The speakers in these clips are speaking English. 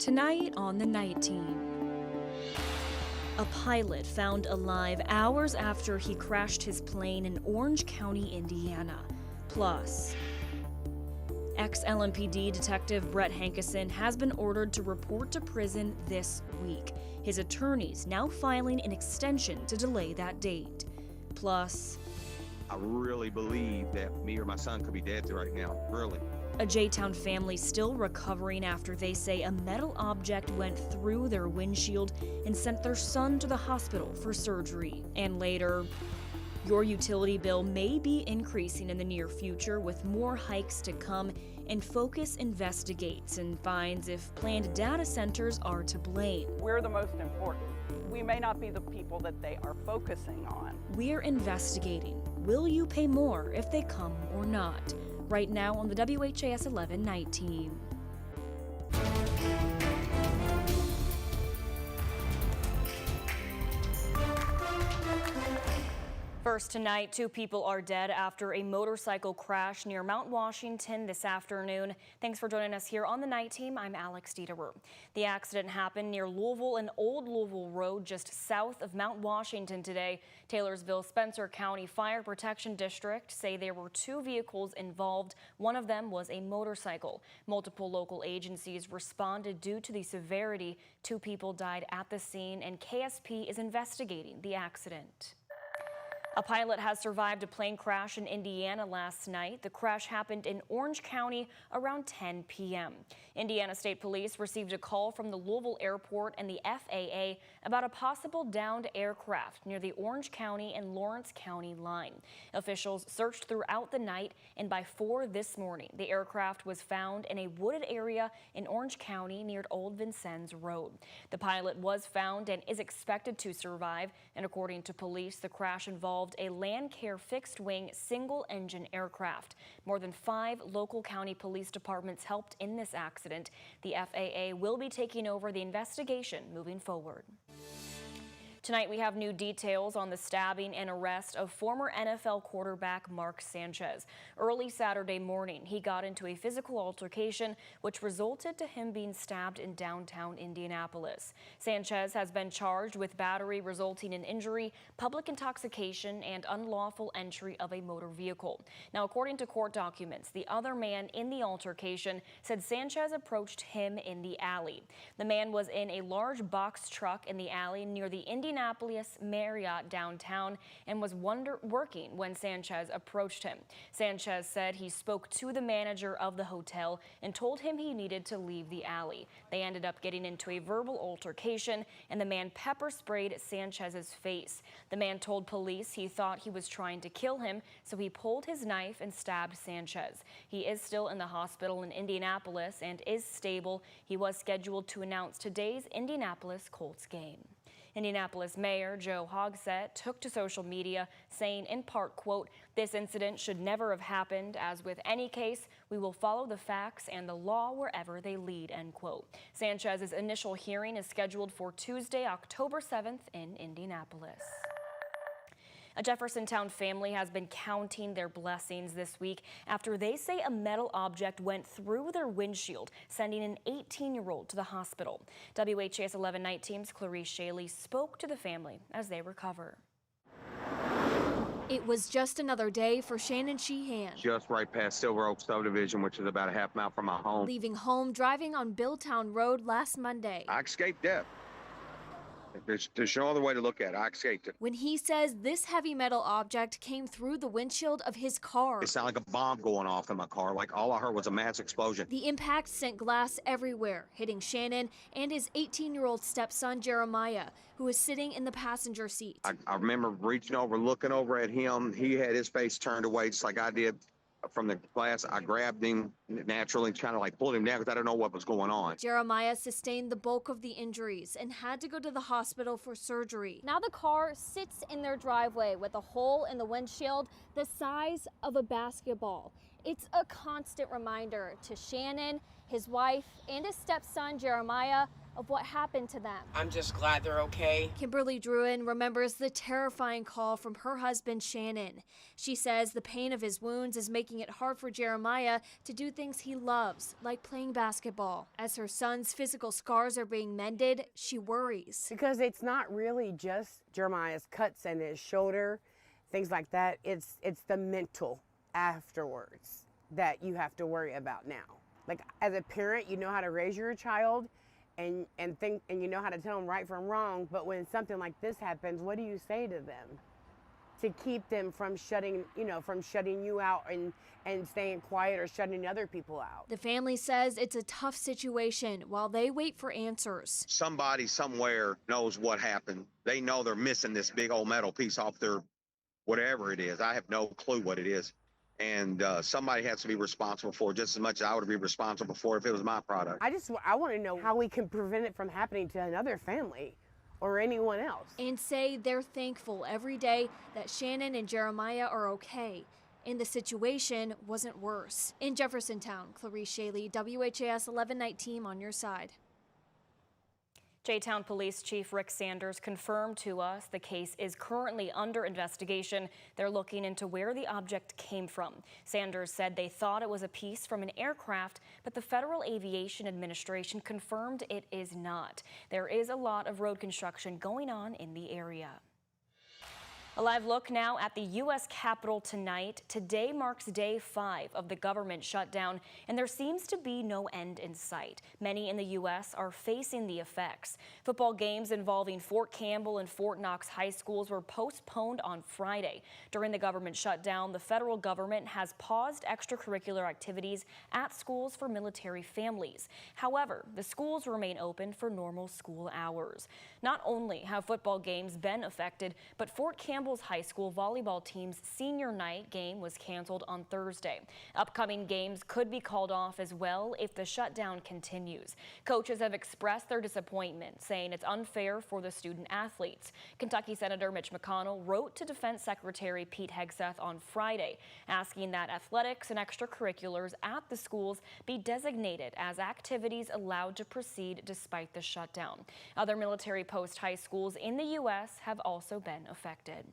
Tonight on the Night Team. A pilot found alive hours after he crashed his plane in Orange County, Indiana. Plus, ex-LMPD detective Brett Hankison has been ordered to report to prison this week. His attorneys now filing an extension to delay that date. Plus, I really believe that me or my son could be dead right now, really. A J-Town family still recovering after they say a metal object went through their windshield and sent their son to the hospital for surgery. And later, your utility bill may be increasing in the near future with more hikes to come, and Focus investigates and finds if planned data centers are to blame. We're the most important. We may not be the people that they are focusing on. We're investigating. Will you pay more if they come or not? Right now on the WHAS11 Night Team. First tonight, 2 people are dead after a motorcycle crash near Mount Washington this afternoon. Thanks for joining us here on the Night Team. I'm Alex Dieterer. The accident happened near Louisville and Old Louisville Road, just south of Mount Washington today. Taylorsville Spencer County Fire Protection District say there were 2 vehicles involved. One of them was a motorcycle. Multiple local agencies responded due to the severity. 2 people died at the scene, and KSP is investigating the accident. A pilot has survived a plane crash in Indiana last night. The crash happened in Orange County around 10 p.m. Indiana State Police received a call from the Louisville Airport and the FAA about a possible downed aircraft near the Orange County and Lawrence County line. Officials searched throughout the night, and by 4 this morning, the aircraft was found in a wooded area in Orange County near Old Vincennes Road. The pilot was found and is expected to survive, and according to police, the crash involved a Landcare fixed-wing single-engine aircraft. More than 5 local county police departments helped in this accident. The FAA will be taking over the investigation moving forward. Tonight, we have new details on the stabbing and arrest of former NFL quarterback Mark Sanchez. Early Saturday morning, he got into a physical altercation, which resulted to him being stabbed in downtown Indianapolis. Sanchez has been charged with battery resulting in injury, public intoxication, and unlawful entry of a motor vehicle. Now, according to court documents, the other man in the altercation said Sanchez approached him in the alley. The man was in a large box truck in the alley near the Indianapolis Marriott downtown and was working when Sanchez approached him. Sanchez said he spoke to the manager of the hotel and told him he needed to leave the alley. They ended up getting into a verbal altercation, and the man pepper sprayed Sanchez's face. The man told police he thought he was trying to kill him, so he pulled his knife and stabbed Sanchez. He is still in the hospital in Indianapolis and is stable. He was scheduled to announce today's Indianapolis Colts game. Indianapolis Mayor Joe Hogsett took to social media saying in part, quote, "This incident should never have happened. As with any case, we will follow the facts and the law wherever they lead," end quote. Sanchez's initial hearing is scheduled for Tuesday, October 7th in Indianapolis. A Jeffersontown family has been counting their blessings this week after they say a metal object went through their windshield, sending an 18-year-old to the hospital. WHAS 11 Night Team's Clarice Shaley spoke to the family as they recover. It was just another day for Shannon Sheehan. Just right past Silver Oak subdivision, which is about a half mile from my home. Leaving home, driving on Billtown Road last Monday. I escaped death. There's no other way to look at it. I escaped it. When he says this heavy metal object came through the windshield of his car. It sounded like a bomb going off in my car. Like all I heard was a mass explosion. The impact sent glass everywhere, hitting Shannon and his 18-year-old stepson, Jeremiah, who was sitting in the passenger seat. I remember reaching over, looking over at him. He had his face turned away just like I did from the glass. I grabbed him naturally, kind of like pulled him down because I didn't know what was going on. Jeremiah sustained the bulk of the injuries and had to go to the hospital for surgery. Now the car sits in their driveway with a hole in the windshield the size of a basketball. It's a constant reminder to Shannon, his wife, and his stepson, Jeremiah, of what happened to them. I'm just glad they're okay. Kimberly Druin remembers the terrifying call from her husband, Shannon. She says the pain of his wounds is making it hard for Jeremiah to do things he loves, like playing basketball. As her son's physical scars are being mended, she worries. Because it's not really just Jeremiah's cuts and his shoulder, things like that. It's the mental afterwards that you have to worry about now. Like, as a parent, you know how to raise your child and you know how to tell them right from wrong, but when something like this happens, what do you say to them to keep them from shutting you out and staying quiet or shutting other people out? The family says it's a tough situation while they wait for answers. Somebody somewhere knows what happened. They know they're missing this big old metal piece off their whatever it is. I have no clue what it is. And somebody has to be responsible for it just as much as I would be responsible for it if it was my product. I want to know how we can prevent it from happening to another family or anyone else. And say they're thankful every day that Shannon and Jeremiah are okay, and the situation wasn't worse. In Jeffersontown, Clarice Shaley, WHAS 11 Night Team on your side. J-Town Police Chief Rick Sanders confirmed to us the case is currently under investigation. They're looking into where the object came from. Sanders said they thought it was a piece from an aircraft, but the Federal Aviation Administration confirmed it is not. There is a lot of road construction going on in the area. A live look now at the U.S. Capitol tonight. Today marks day 5 of the government shutdown, and there seems to be no end in sight. Many in the U.S. are facing the effects. Football games involving Fort Campbell and Fort Knox high schools were postponed on Friday. During the government shutdown, the federal government has paused extracurricular activities at schools for military families. However, the schools remain open for normal school hours. Not only have football games been affected, but Fort Campbell's high school volleyball team's senior night game was canceled on Thursday. Upcoming games could be called off as well if the shutdown continues. Coaches have expressed their disappointment, saying it's unfair for the student athletes. Kentucky Senator Mitch McConnell wrote to Defense Secretary Pete Hegseth on Friday, asking that athletics and extracurriculars at the schools be designated as activities allowed to proceed despite the shutdown. Other military post high schools in the U.S. have also been affected.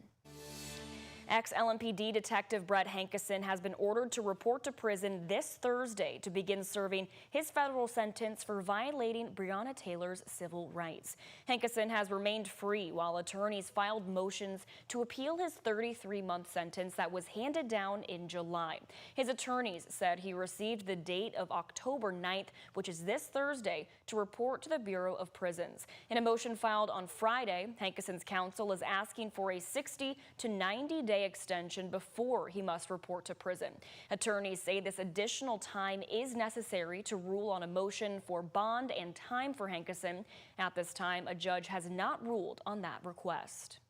Ex-LMPD Detective Brett Hankeson has been ordered to report to prison this Thursday to begin serving his federal sentence for violating Breonna Taylor's civil rights. Hankeson has remained free while attorneys filed motions to appeal his 33-month sentence that was handed down in July. His attorneys said he received the date of October 9th, which is this Thursday, to report to the Bureau of Prisons. In a motion filed on Friday, Hankeson's counsel is asking for a 60 to 90-day extension before he must report to prison. Attorneys say this additional time is necessary to rule on a motion for bond and time for Hankeson. At this time, a judge has not ruled on that request.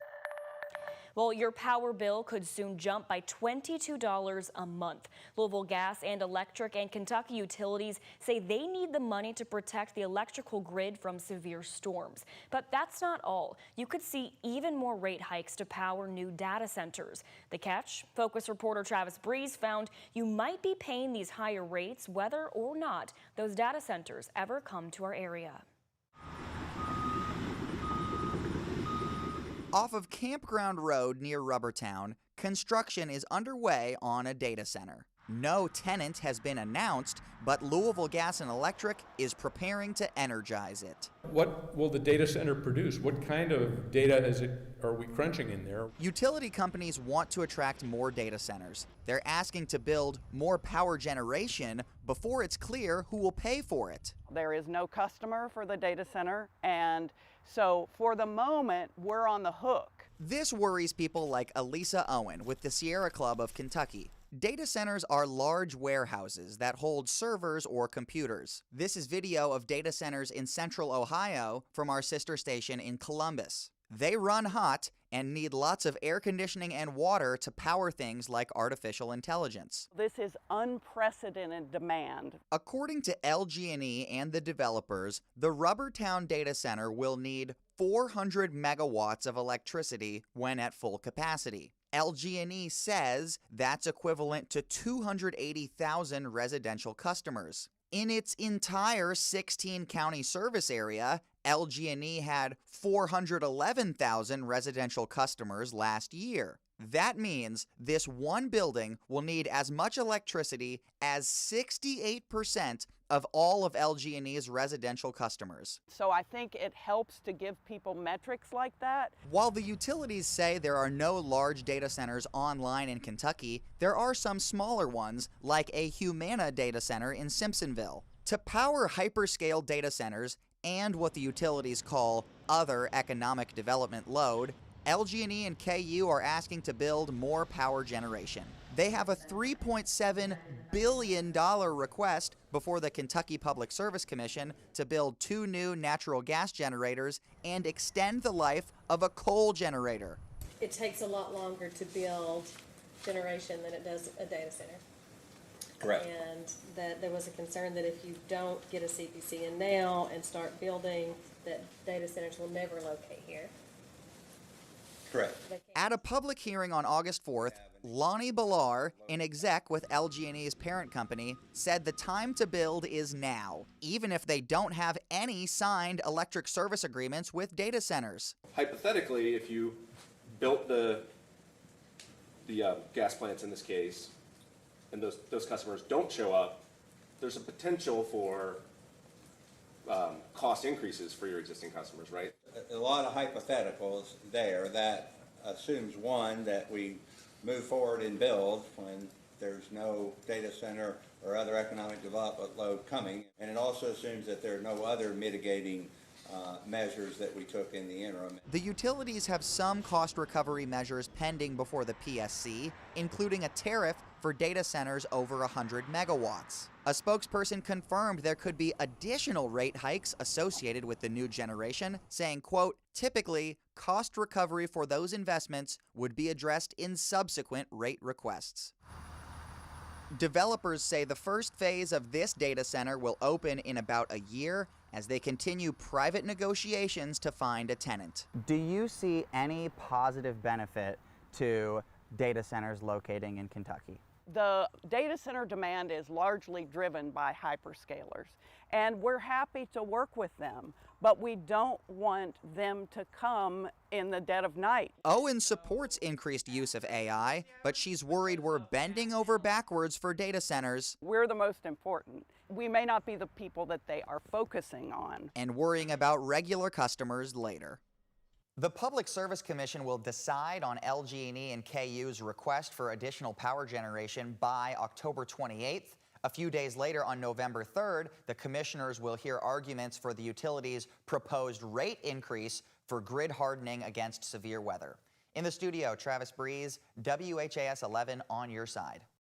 Well, your power bill could soon jump by $22 a month. Louisville Gas and Electric and Kentucky Utilities say they need the money to protect the electrical grid from severe storms. But that's not all. You could see even more rate hikes to power new data centers. The catch? Focus reporter Travis Breeze found you might be paying these higher rates whether or not those data centers ever come to our area. Off of Campground Road near Rubbertown, construction is underway on a data center. No tenant has been announced, but Louisville Gas and Electric is preparing to energize it. What will the data center produce? What kind of data are we crunching in there? Utility companies want to attract more data centers. They're asking to build more power generation before it's clear who will pay for it. There is no customer for the data center, and so for the moment, we're on the hook. This worries people like Elisa Owen with the Sierra Club of Kentucky. Data centers are large warehouses that hold servers or computers. This is video of data centers in central Ohio from our sister station in Columbus. They run hot and need lots of air conditioning and water to power things like artificial intelligence. This is unprecedented demand. According to LG&E and the developers, the Rubbertown data center will need 400 megawatts of electricity when at full capacity. LG&E says that's equivalent to 280,000 residential customers. In its entire 16-county service area, LG&E had 411,000 residential customers last year. That means this one building will need as much electricity as 68% of all of LG&E's residential customers. So I think it helps to give people metrics like that. While the utilities say there are no large data centers online in Kentucky, there are some smaller ones, like a Humana data center in Simpsonville. To power hyperscale data centers and what the utilities call other economic development load, LG&E and KU are asking to build more power generation. They have a $3.7 billion request before the Kentucky Public Service Commission to build 2 new natural gas generators and extend the life of a coal generator. It takes a lot longer to build generation than it does a data center. Correct. And that there was a concern that if you don't get a CPC in now and start building, that data centers will never locate here. Correct. At a public hearing on August 4th, Lonnie Ballar, an exec with LG&E's parent company, said the time to build is now, even if they don't have any signed electric service agreements with data centers. Hypothetically, if you built the gas plants in this case, and those customers don't show up, there's a potential for cost increases for your existing customers, right? A lot of hypotheticals there. That assumes, one, that we move forward and build when there's no data center or other economic development load coming. And it also assumes that there are no other mitigating measures that we took in the interim. The utilities have some cost recovery measures pending before the PSC, including a tariff for data centers over 100 megawatts. A spokesperson confirmed there could be additional rate hikes associated with the new generation, saying, quote, typically, cost recovery for those investments would be addressed in subsequent rate requests. Developers say the first phase of this data center will open in about a year as they continue private negotiations to find a tenant. Do you see any positive benefit to data centers locating in Kentucky? The data center demand is largely driven by hyperscalers, and we're happy to work with them, but we don't want them to come in the dead of night. Owen supports increased use of AI, but she's worried we're bending over backwards for data centers. We're the most important. We may not be the people that they are focusing on. And worrying about regular customers later. The Public Service Commission will decide on LG&E and KU's request for additional power generation by October 28th. A few days later, on November 3rd, the commissioners will hear arguments for the utilities' proposed rate increase for grid hardening against severe weather. In the studio, Travis Breeze, WHAS 11 on your side.